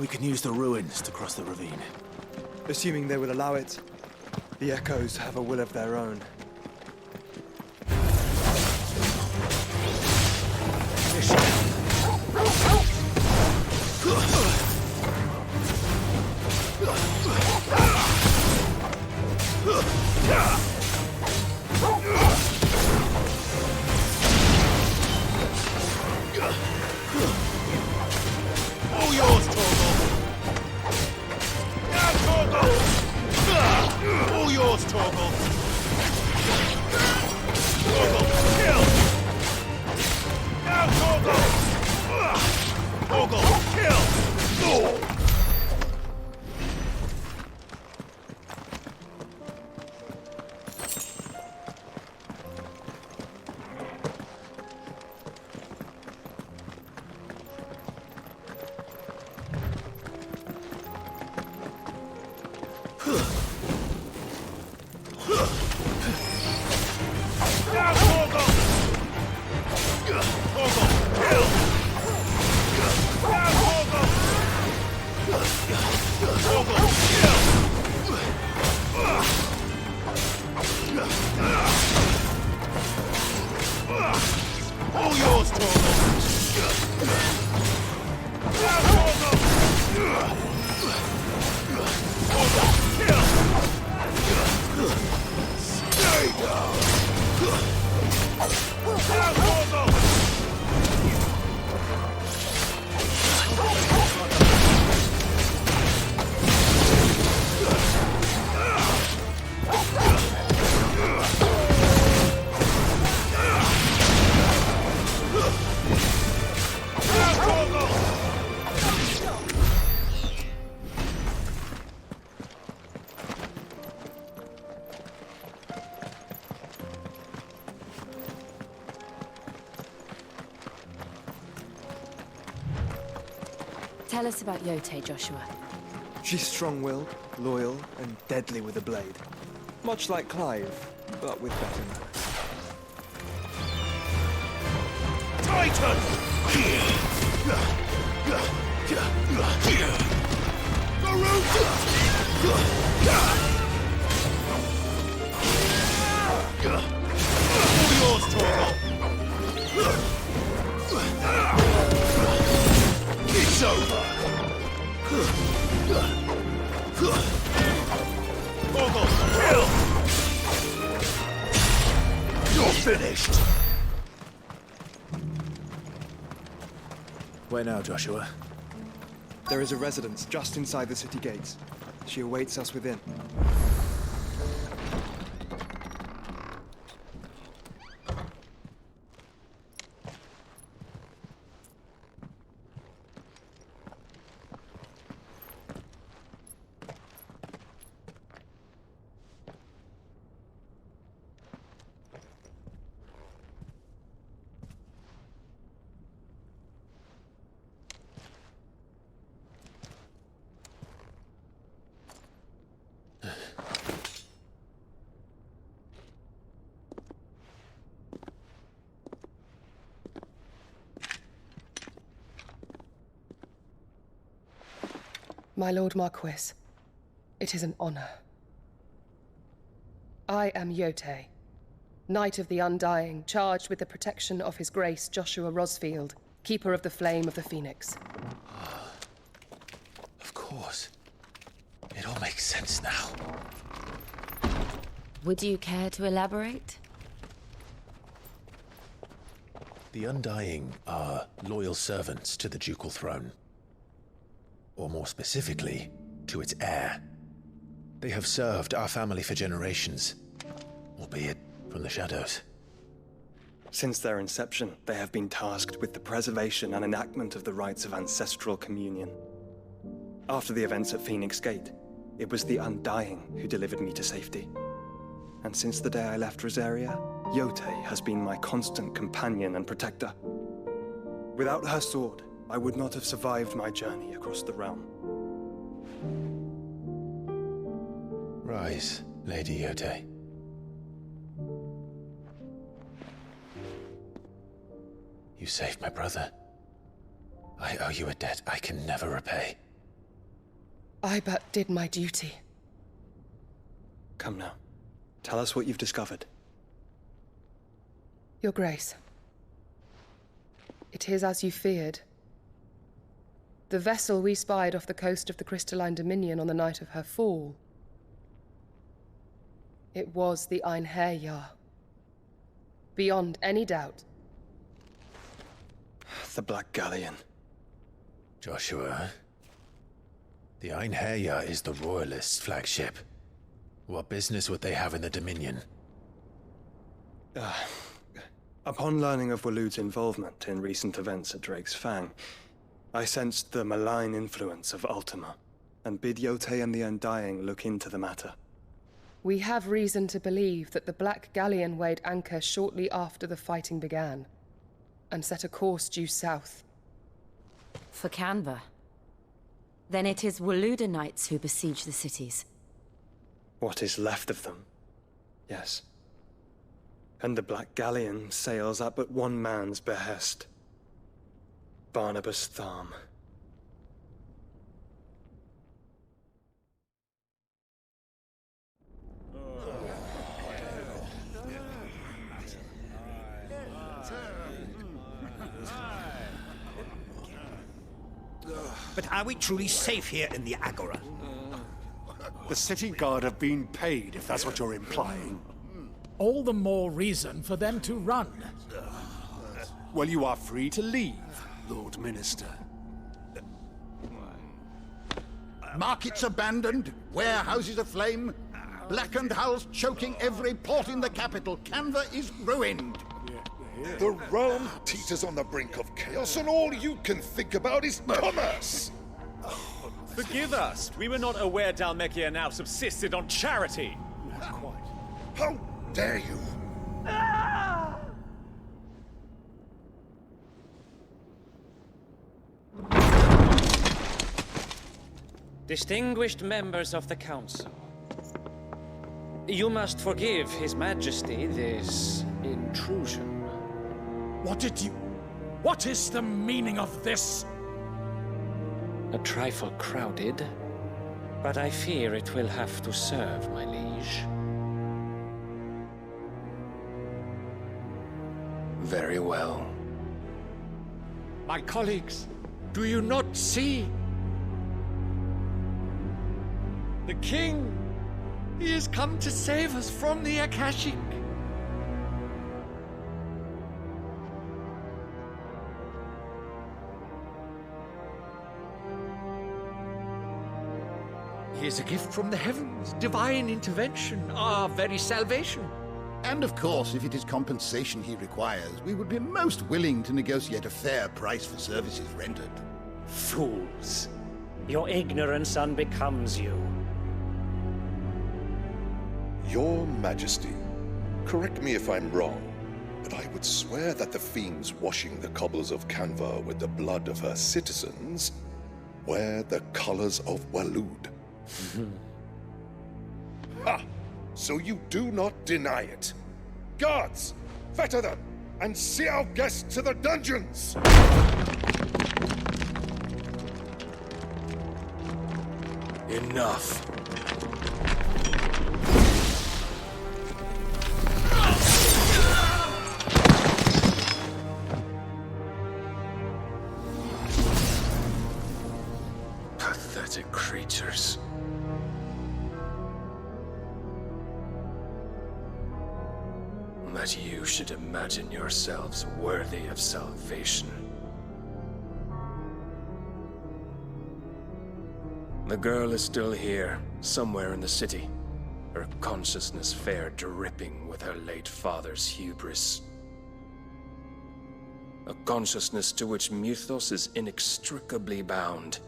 We can use the ruins to cross the ravine. Assuming they will allow it. The Echoes have a will of their own. All yours, Torgal! Now, Torgal! All yours, Torgal! Torgal, kill! Now, Torgal! Torgal, kill! All yours, Torgal! Tell us about Yote, Joshua. She's strong-willed, loyal, and deadly with a blade. Much like Clive, but with better manners. Titan! All yours, Torgal! It's over! Torgal, kill! You're finished! Where now, Joshua? There is a residence just inside the city gates. She awaits us within. My Lord Marquis, it is an honor. I am Yote, Knight of the Undying, charged with the protection of His Grace Joshua Rosfield, Keeper of the Flame of the Phoenix. Of course. It all makes sense now. Would you care to elaborate? The Undying are loyal servants to the ducal throne. Or more specifically, to its heir. They have served our family for generations, albeit from the shadows. Since their inception, they have been tasked with the preservation and enactment of the rites of ancestral communion. After the events at Phoenix Gate, it was the Undying who delivered me to safety. And since the day I left Rosaria, Yote has been my constant companion and protector. Without her sword, I would not have survived my journey across the realm. Rise, Lady Yote. You saved my brother. I owe you a debt I can never repay. I but did my duty. Come now. Tell us what you've discovered. Your Grace. It is as you feared. The vessel we spied off the coast of the Crystalline Dominion on the night of her fall. It was the Einherjar. Beyond any doubt. The Black Galleon. Joshua, the Einherjar is the Royalists' flagship. What business would they have in the Dominion? Upon learning of Waloed's involvement in recent events at Drake's Fang, I sensed the malign influence of Ultima, and bid Yotei and the Undying look into the matter. We have reason to believe that the Black Galleon weighed anchor shortly after the fighting began, and set a course due south. For Canva. Then it is Waloeda Knights who besiege the cities. What is left of them? Yes. And the Black Galleon sails at but one man's behest. Barnabas Tharm. But are we truly safe here in the Agora? The city guard have been paid, if that's what you're implying. All the more reason for them to run. Well, you are free to leave, Lord Minister. Markets abandoned, warehouses aflame, blackened hulls choking every port in the capital. Canva is ruined. The realm teeters on the brink of chaos, and all you can think about is commerce! Forgive us. We were not aware Dhalmekia now subsisted on charity. How dare you! Distinguished members of the Council, you must forgive His Majesty this intrusion. What is the meaning of this? A trifle crowded, but I fear it will have to serve, my liege. Very well. My colleagues, do you not see? The king! He has come to save us from the Akashic! He is a gift from the heavens, divine intervention, our very salvation. And of course, if it is compensation he requires, we would be most willing to negotiate a fair price for services rendered. Fools! Your ignorance unbecomes you. Your Majesty, correct me if I'm wrong, but I would swear that the fiends washing the cobbles of Canva with the blood of her citizens wear the colors of Waloed. Ha! So you do not deny it. Guards, fetter them, and see our guests to the dungeons! Enough. Pathetic creatures. That you should imagine yourselves worthy of salvation. The girl is still here, somewhere in the city. Her consciousness fair dripping with her late father's hubris. A consciousness to which Mythos is inextricably bound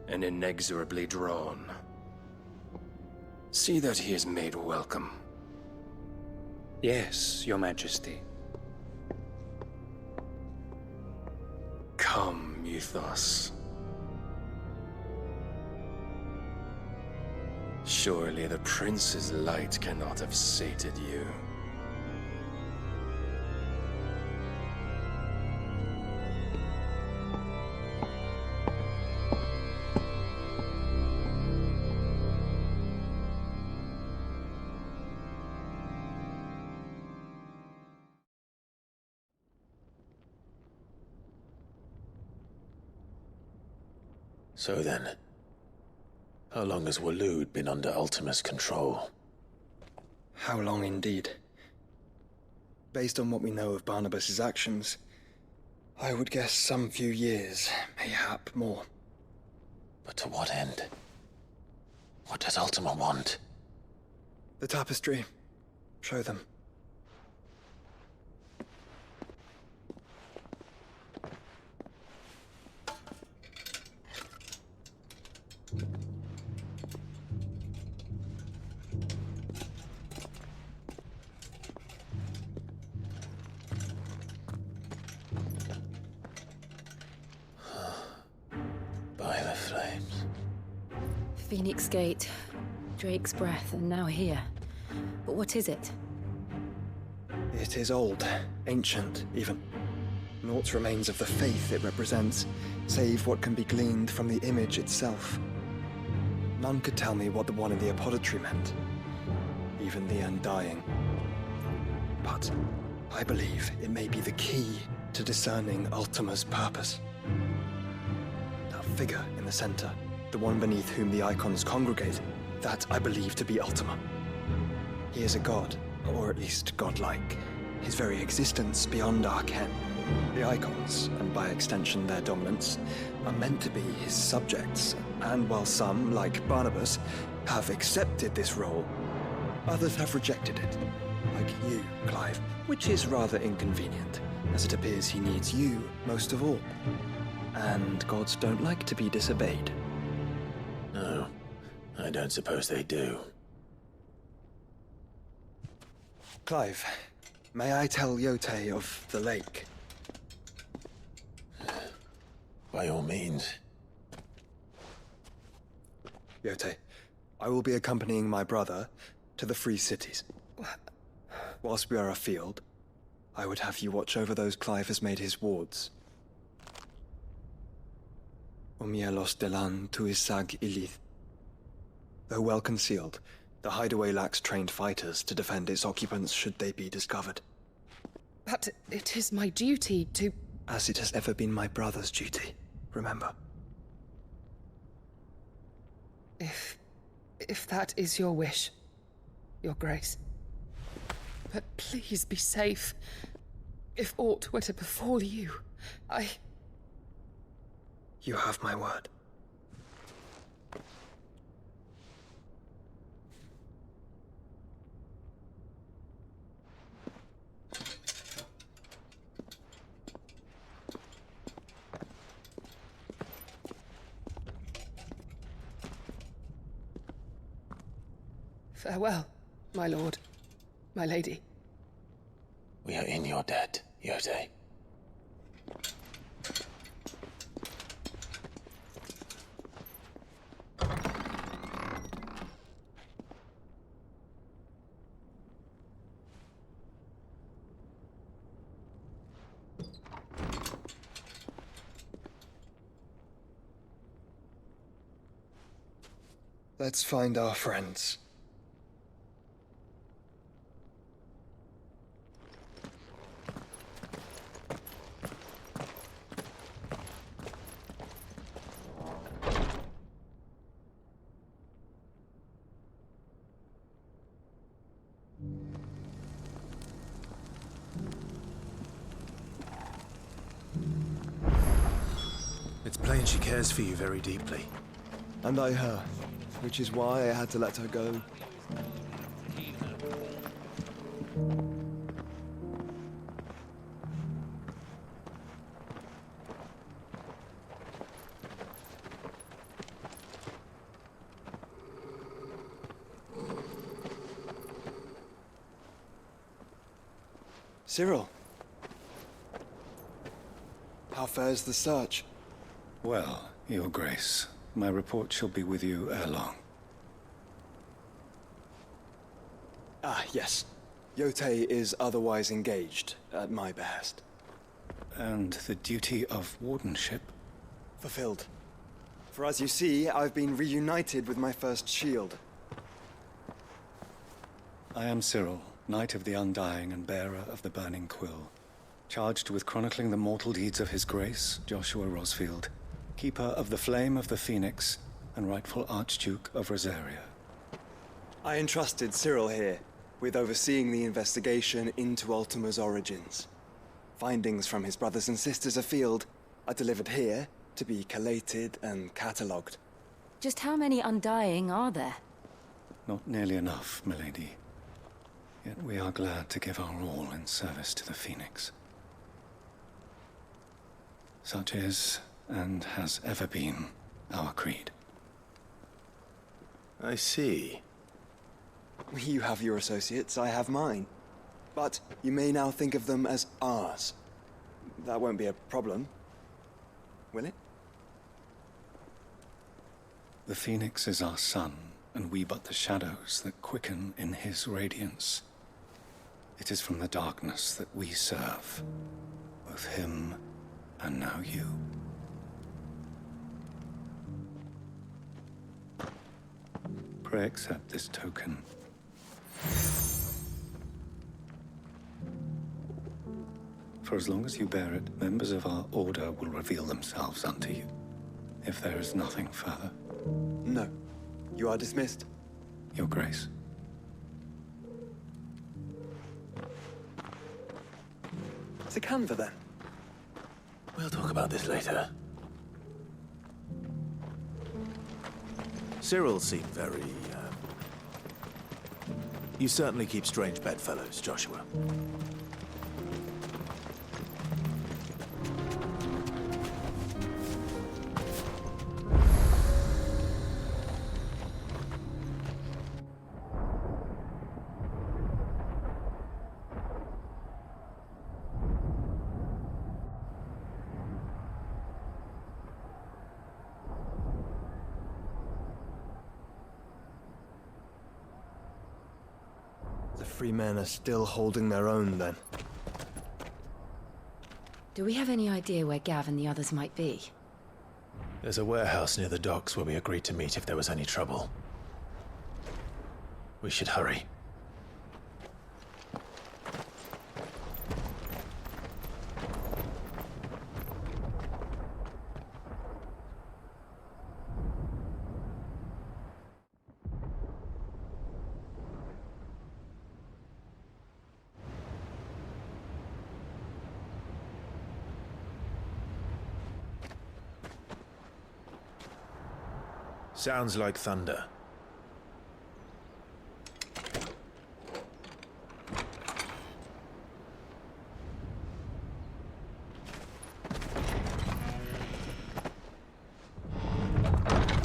and inexorably drawn. See that he is made welcome. Yes, Your Majesty. Come, Mythos. Surely the prince's light cannot have sated you. So then, how long has Waloed been under Ultima's control? How long indeed? Based on what we know of Barnabas's actions, I would guess some few years, mayhap more. But to what end? What does Ultima want? The tapestry. Show them. By the flames. Phoenix Gate, Drake's Breath, and now here. But what is it? It is old, ancient, even. Naught remains of the faith it represents, save what can be gleaned from the image itself. None could tell me what the one in the apothecary meant, even the Undying. But I believe it may be the key to discerning Ultima's purpose. That figure in the center, the one beneath whom the Eikons congregate, that I believe to be Ultima. He is a god, or at least godlike. His very existence beyond our ken. The Eikons, and by extension their dominants, are meant to be his subjects, and while some, like Barnabas, have accepted this role, others have rejected it. Like you, Clive, which is rather inconvenient, as it appears he needs you most of all. And gods don't like to be disobeyed. No, I don't suppose they do. Clive, may I tell Yote of the lake? By all means. Yote, I will be accompanying my brother to the Free Cities. Whilst we are afield, I would have you watch over those Clive has made his wards. Omielos delan tuisag ilith. Though well concealed, the hideaway lacks trained fighters to defend its occupants should they be discovered. But it is my duty to... As it has ever been my brother's duty, remember. If that is your wish, Your Grace. But please be safe. If aught were to befall you, You have my word. Farewell, my lord, my lady. We are in your debt, Yote. Let's find our friends. It's plain she cares for you very deeply. And I her, which is why I had to let her go. Cyril, how fares the search? Well, Your Grace, my report shall be with you ere long. Ah, yes. Yote is otherwise engaged, at my behest. And the duty of wardenship? Fulfilled. For as you see, I've been reunited with my first shield. I am Cyril, Knight of the Undying and bearer of the Burning Quill, charged with chronicling the mortal deeds of His Grace, Joshua Rosfield, Keeper of the Flame of the Phoenix and rightful Archduke of Rosaria. I entrusted Cyril here with overseeing the investigation into Ultima's origins. Findings from his brothers and sisters afield are delivered here to be collated and catalogued. Just how many Undying are there? Not nearly enough, milady. Yet we are glad to give our all in service to the Phoenix. Such is, and has ever been, our creed. I see. You have your associates, I have mine. But you may now think of them as ours. That won't be a problem, will it? The Phoenix is our sun, and we but the shadows that quicken in his radiance. It is from the darkness that we serve, both him and now you. Pray accept this token. For as long as you bear it, members of our order will reveal themselves unto you, if there is nothing further. No. You are dismissed. Your Grace. To Canva, then. We'll talk about this later. Cyril seemed very, You certainly keep strange bedfellows, Joshua. The free men are still holding their own, then. Do we have any idea where Gav and the others might be? There's a warehouse near the docks where we agreed to meet if there was any trouble. We should hurry. Sounds like thunder.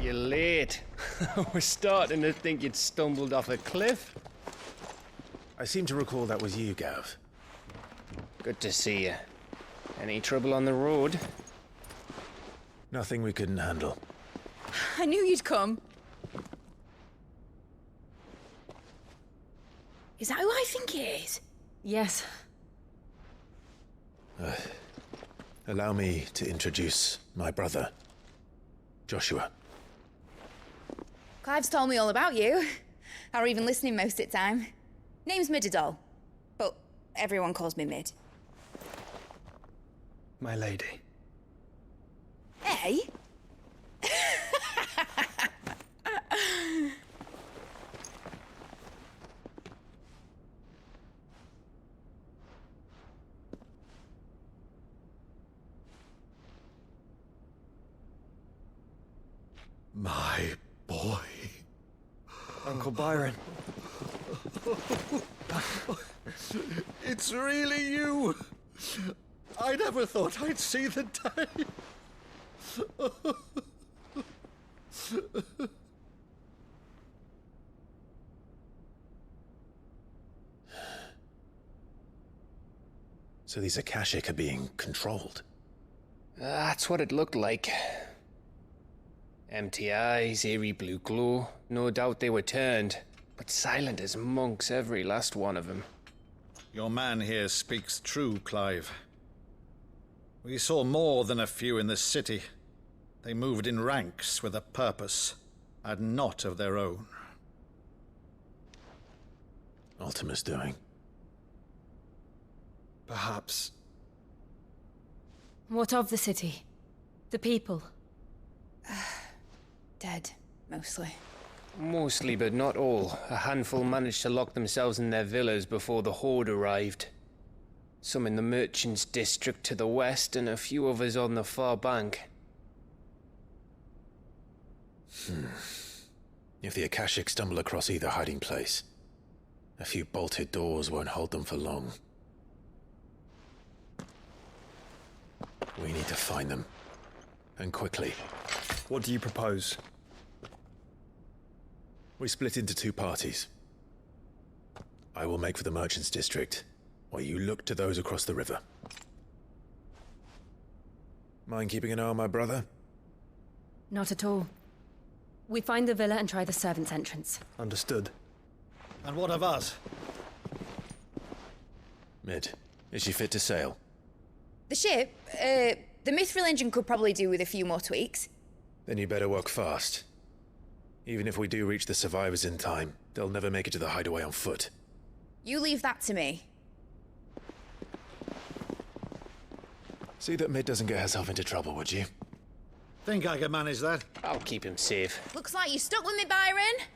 You're late. We're starting to think you'd stumbled off a cliff. I seem to recall that was you, Gav. Good to see you. Any trouble on the road? Nothing we couldn't handle. I knew you'd come. Is that who I think it is? Yes. Allow me to introduce my brother, Joshua. Clive's told me all about you. Or even listening most of the time. Name's Midadol, but everyone calls me Mid. My lady. Hey? My boy. Uncle Byron. It's really you. I never thought I'd see the day. So these Akashic are being controlled? That's what it looked like. Empty eyes, eerie blue glow. No doubt they were turned, but silent as monks, every last one of them. Your man here speaks true, Clive. We saw more than a few in the city. They moved in ranks with a purpose, and not of their own. Ultima's doing. Perhaps. What of the city? The people? Dead, mostly. Mostly, but not all. A handful managed to lock themselves in their villas before the Horde arrived. Some in the Merchants District to the west, and a few others on the far bank. If the Akashic stumble across either hiding place, a few bolted doors won't hold them for long. We need to find them. And quickly. What do you propose? We split into two parties. I will make for the Merchants District, while you look to those across the river. Mind keeping an eye on my brother? Not at all. We find the villa and try the servants' entrance. Understood. And what of us? Mid, is she fit to sail? The ship, the Mithril engine could probably do with a few more tweaks. Then you better work fast. Even if we do reach the survivors in time, they'll never make it to the hideaway on foot. You leave that to me. See that Mid doesn't get herself into trouble, would you? Think I can manage that? I'll keep him safe. Looks like you stuck with me, Byron.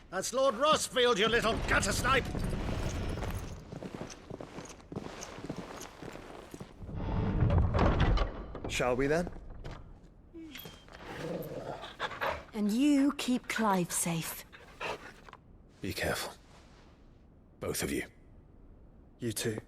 That's Lord Rossfield, you little gutter snipe! Shall we then? And you keep Clive safe. Be careful. Both of you. You too.